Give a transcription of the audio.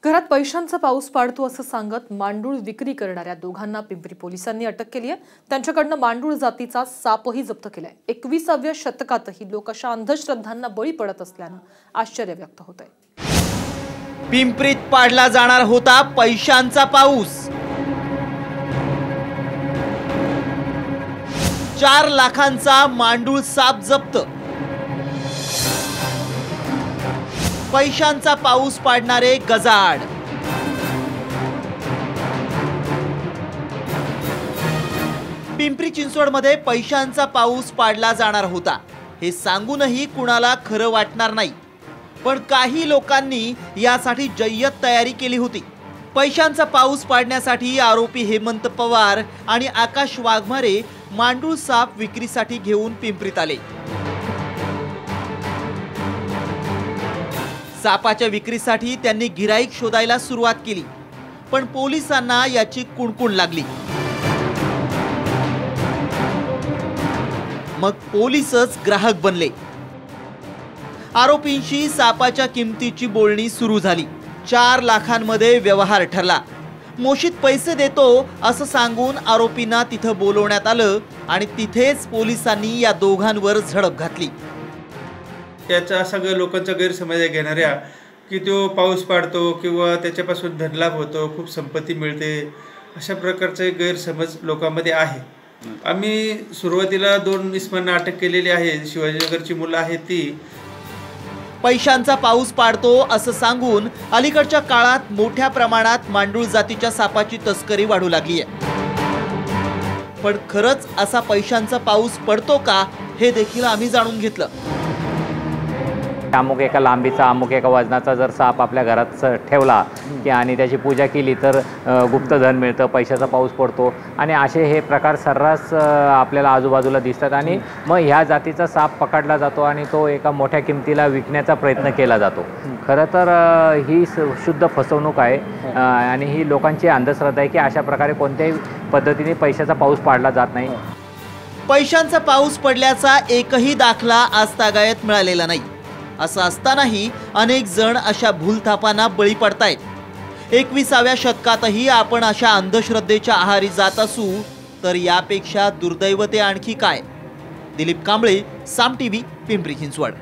घरात पैशांचा पाऊस पाडतो असं सांगत मांडूळ विक्री करणाऱ्या दोघांना पिंपरी पोलिसांनी अटक केली आहे। त्यांच्याकडनं मांडूळ जातीचा सापही जप्त केलाय। 21व्या शतकातही लोक अशा अंधश्रद्धांना बळी पडत असल्यानं आश्चर्य व्यक्त होत आहे। पिंपरीत पाडला जाणार होता पैशांचा पाऊस। 4 लाखांचा मांडूळ साप जप्त। पैशांचा पाऊस पाडणारे गजाआड। पिंपरी चिंचवडमध्ये पैशांचा पाऊस पाडला जाणार होता हे सांगूनही कुणाला खरं वाटणार नाही, पण काही लोकांनी यासाठी जय्यत तयारी केली होती। पैशांचा पाऊस पाडण्यासाठी आरोपी हेमंत पवार आणि आकाश वाघमारे मांडूळ साप विक्रीसाठी घेऊन पिंपरीत आले। सापाच्या विक्रीसाठी त्यांनी गिराईक शोधायला सुरुवात केली, पण पोलिसांना याची कुणकुण लागली। मग पोलीसच ग्राहक बनले। आरोपींशी सापाच्या किमतीची बोलणी सुरू झाली। 4 लाखांमध्ये व्यवहार ठरला। मोशीत पैसे देतो असं सांगून आरोपींना तिथं बोलवण्यात आलं आणि तिथेच पोलिसांनी या दोघांवर झडप घातली। त्याचा सगळ्या लोकांचा गैरसमज घेणाऱ्या की तो पाऊस पाडतो किंवा त्याच्यापासून धनलाभ होतो, खूप संपत्ती मिळते, अशा प्रकारचे गैरसमज लोकांमध्ये आहे। आम्ही सुरुवातीला 2 इसमांना अटक केलेली आहे। शिवाजीनगरची मुलं आहेत ती। पैशांचा पाऊस पाडतो असं सांगून अलीकडच्या काळात मोठ्या प्रमाणात मांडूळ जातीच्या सापाची तस्करी वाढू लागली आहे। पण खरंच असा पैशांचा पाऊस पडतो का हे देखील आम्ही जाणून घेतलं। अमुक एका लांबीचा अमुक एका वजनाचा जर साप आपल्या घरात ठेवला की आणि त्याची पूजा केली तर गुप्तधन मिळतं, पैशाचा पाऊस पडतो आणि असे हे प्रकार सर्रास आपल्याला आजूबाजूला दिसतात। आणि मग ह्या जातीचा साप पकडला जातो आणि तो एका मोठ्या किमतीला विकण्याचा प्रयत्न केला जातो। खरं तर ही शुद्ध फसवणूक आहे आणि ही लोकांची अंधश्रद्धा आहे की अशा प्रकारे कोणत्याही पद्धतीने पैशाचा पाऊस पाडला जात नाही। पैशांचा पाऊस पडल्याचा एकही दाखला आजतागायत मिळालेला नाही। असं असतानाही अनेक जण अशा भूलथापांना बळी पडतायत। 21व्या शतकातही आपण अशा अंधश्रद्धेच्या आहारी जात असू तर यापेक्षा दुर्दैव ते आणखी काय। दिलीप कांबळे, साम टीव्ही, पिंपरी चिंचवड।